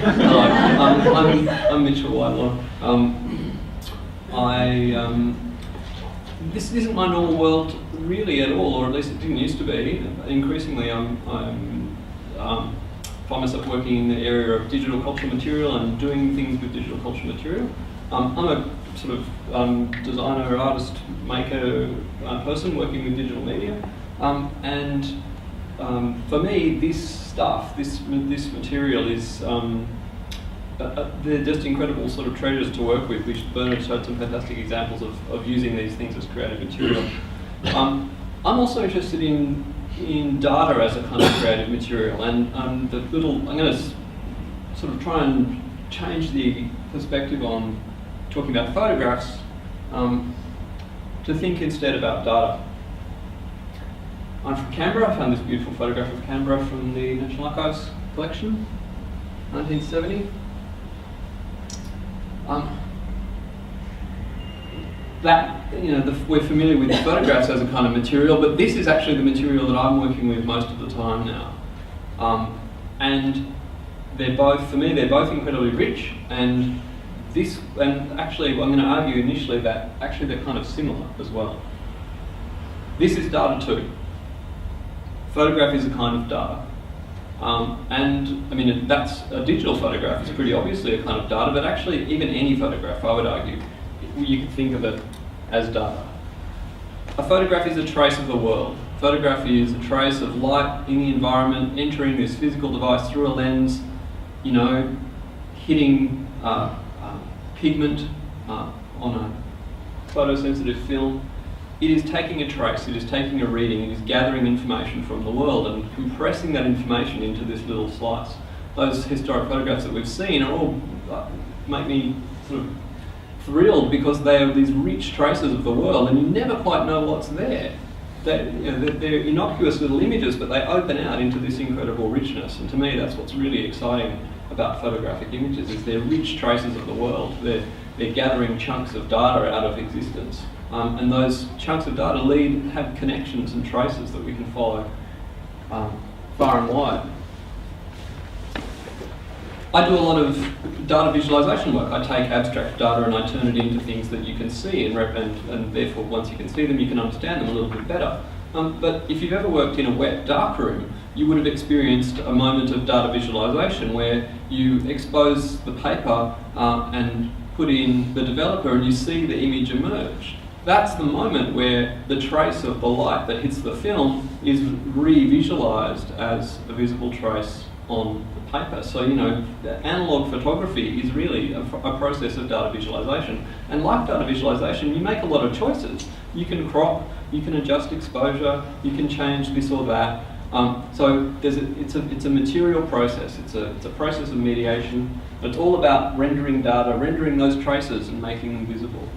Hello, I'm Mitchell Whitelaw. This isn't my normal world really at all, or at least it didn't used to be. Increasingly, I find myself working in the area of digital cultural material and doing things with digital cultural material. I'm a sort of designer, artist, maker person working with digital media, for me, this stuff, this material is they're just incredible sort of treasures to work with, which Bernard showed some fantastic examples of using these things as creative material. I'm also interested in data as a kind of creative material, and I'm going to sort of try and change the perspective on talking about photographs to think instead about data. I'm from Canberra. I found this beautiful photograph of Canberra from the National Archives collection, 1970. We're familiar with photographs as a kind of material, but this is actually the material that I'm working with most of the time now. And they're both, for me, they're both incredibly rich, and actually I'm going to argue initially that actually they're kind of similar as well. This is data too. Photograph is a kind of data. And I mean, that's a digital photograph is pretty obviously a kind of data, but actually even any photograph, I would argue, you could think of it as data. A photograph is a trace of the world. Photograph is a trace of light in the environment, entering this physical device through a lens, hitting pigment on a photosensitive film. It is taking a trace, it is taking a reading, it is gathering information from the world and compressing that information into this little slice. Those historic photographs that we've seen are all make me sort of thrilled because they are these rich traces of the world and you never quite know what's there. They're innocuous little images, but they open out into this incredible richness, and to me that's what's really exciting about photographic images, is they're rich traces of the world. They're gathering chunks of data out of existence. And those chunks of data have connections and traces that we can follow far and wide. I do a lot of data visualization work. I take abstract data and I turn it into things that you can see, and therefore once you can see them, you can understand them a little bit better. But if you've ever worked in a wet, dark room, you would have experienced a moment of data visualization where you expose the paper and put in the developer and you see the image emerge. That's the moment where the trace of the light that hits the film is re-visualized as a visible trace on the paper. So, analog photography is really a process of data visualization. And like data visualization, you make a lot of choices. You can crop, you can adjust exposure, you can change this or that. So it's a material process. It's a process of mediation. It's all about rendering data, rendering those traces and making them visible.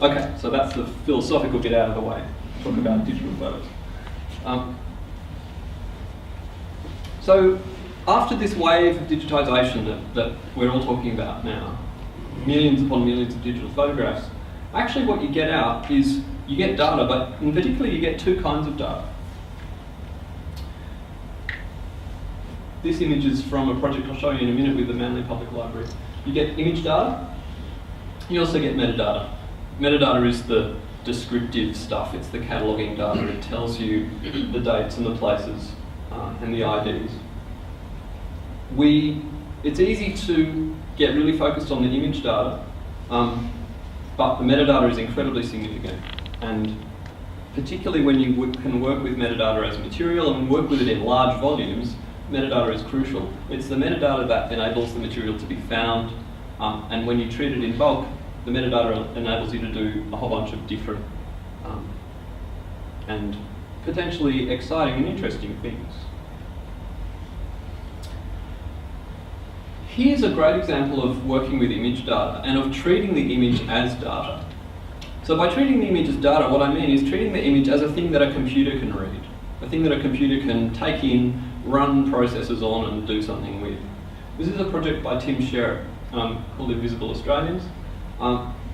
Okay, so that's the philosophical bit out of the way. Talk about digital photos. So after this wave of digitisation that we're all talking about now, millions upon millions of digital photographs, actually what you get out is you get data, but in particular you get two kinds of data. This image is from a project I'll show you in a minute with the Manly Public Library. You get image data, you also get metadata. Metadata is the descriptive stuff, it's the cataloguing data. It tells you the dates and the places and the IDs. It's easy to get really focused on the image data, but the metadata is incredibly significant. And particularly when you can work with metadata as material and work with it in large volumes, metadata is crucial. It's the metadata that enables the material to be found, and when you treat it in bulk, the metadata enables you to do a whole bunch of different and potentially exciting and interesting things. Here's a great example of working with image data and of treating the image as data. So by treating the image as data, what I mean is treating the image as a thing that a computer can read, a thing that a computer can take in, run processes on and do something with. This is a project by Tim Sherritt called Invisible Australians.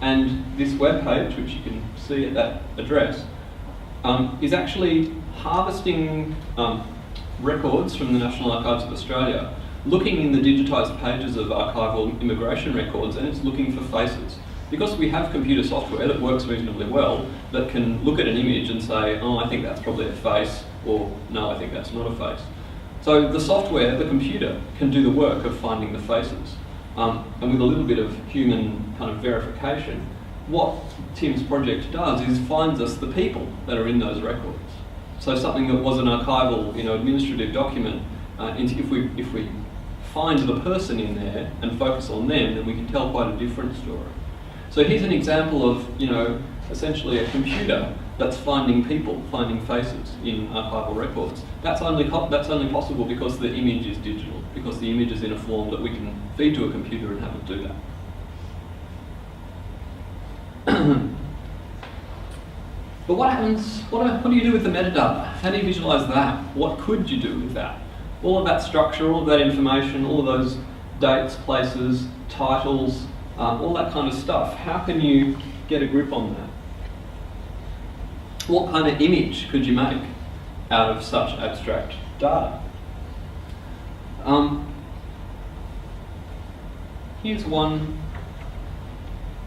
And this webpage, which you can see at that address, is actually harvesting records from the National Archives of Australia, looking in the digitised pages of archival immigration records, and it's looking for faces. Because we have computer software that works reasonably well, that can look at an image and say, oh, I think that's probably a face, or no, I think that's not a face. So the software, the computer, can do the work of finding the faces. And with a little bit of human kind of verification, what Tim's project does is finds us the people that are in those records. So something that was an archival, administrative document, if we find the person in there and focus on them, then we can tell quite a different story. So here's an example of, essentially a computer that's finding people, finding faces in archival records. That's only possible because the image is digital, because the image is in a form that we can feed to a computer and have it do that. But what happens, what do you do with the metadata? How do you visualise that? What could you do with that? All of that structure, all of that information, all of those dates, places, titles, all that kind of stuff. How can you get a grip on that? What kind of image could you make out of such abstract data? Here's one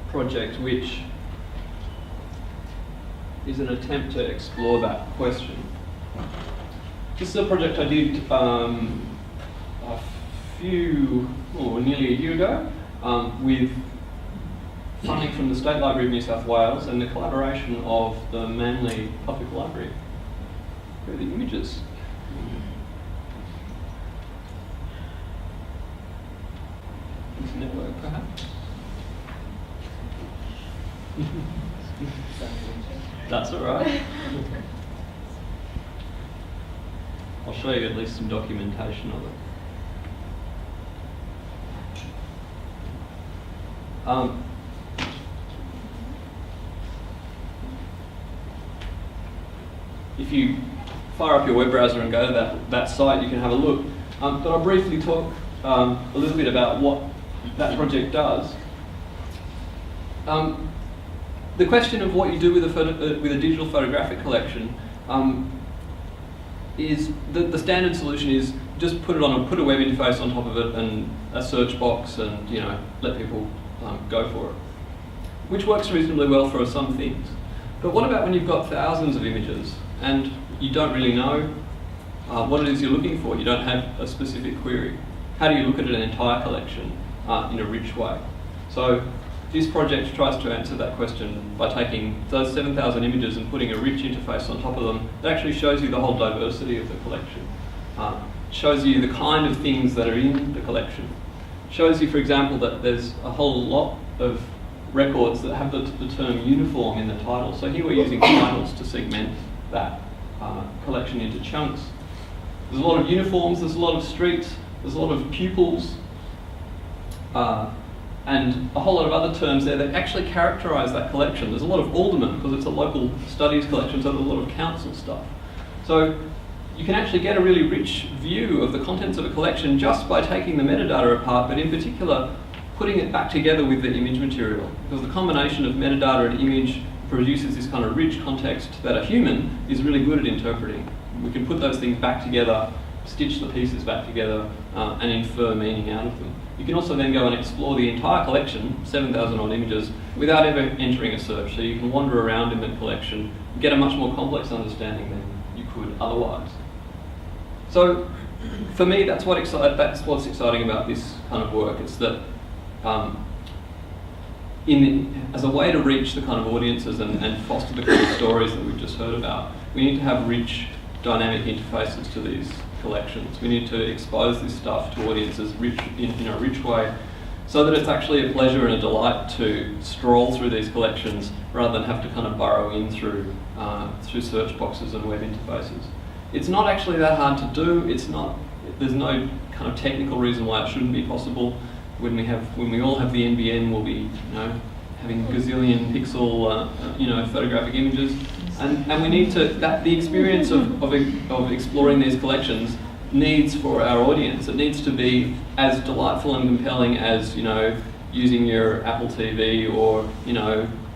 project which is an attempt to explore that question. This is a project I did nearly a year ago with funding from the State Library of New South Wales and the collaboration of the Manly Public Library. Here are the images. This network, perhaps? That's all right. I'll show you at least some documentation of it. If you fire up your web browser and go to that site, you can have a look. But I'll briefly talk a little bit about what that project does. The question of what you do with a digital photographic collection is the standard solution is just put a web interface on top of it and a search box, and let people go for it, which works reasonably well for some things. But what about when you've got thousands of images and you don't really know what it is you're looking for? You don't have a specific query. How do you look at an entire collection in a rich way? So this project tries to answer that question by taking those 7,000 images and putting a rich interface on top of them that actually shows you the whole diversity of the collection. Shows you the kind of things that are in the collection. Shows you, for example, that there's a whole lot of records that have the term uniform in the title. So here we're using titles to segment that collection into chunks. There's a lot of uniforms, there's a lot of streets, there's a lot of pupils, and a whole lot of other terms there that actually characterise that collection. There's a lot of aldermen, because it's a local studies collection, so there's a lot of council stuff. So you can actually get a really rich view of the contents of a collection just by taking the metadata apart, but in particular putting it back together with the image material, because the combination of metadata and image produces this kind of rich context that a human is really good at interpreting. We can put those things back together, stitch the pieces back together, and infer meaning out of them. You can also then go and explore the entire collection, 7,000 odd images, without ever entering a search. So you can wander around in the collection, get a much more complex understanding than you could otherwise. So for me, that's what's exciting about this kind of work. It's that as a way to reach the kind of audiences and foster the kind of stories that we've just heard about, we need to have rich, dynamic interfaces to these collections. We need to expose this stuff to audiences in a rich way, so that it's actually a pleasure and a delight to stroll through these collections rather than have to kind of burrow in through search boxes and web interfaces. It's not actually that hard to do. There's no kind of technical reason why it shouldn't be possible. When we all have the NBN, we'll be having gazillion pixel photographic images, and we need to the experience of exploring these collections needs for our audience. It needs to be as delightful and compelling as using your Apple TV or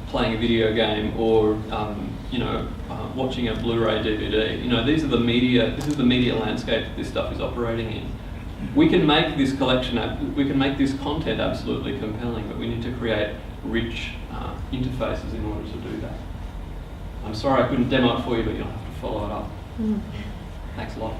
playing a video game or watching a Blu-ray DVD. You know, these are the media. This is the media landscape that this stuff is operating in. We can make this collection. We can make this content absolutely compelling, but we need to create rich interfaces in order to do that. I'm sorry I couldn't demo it for you, but you'll have to follow it up. Thanks a lot.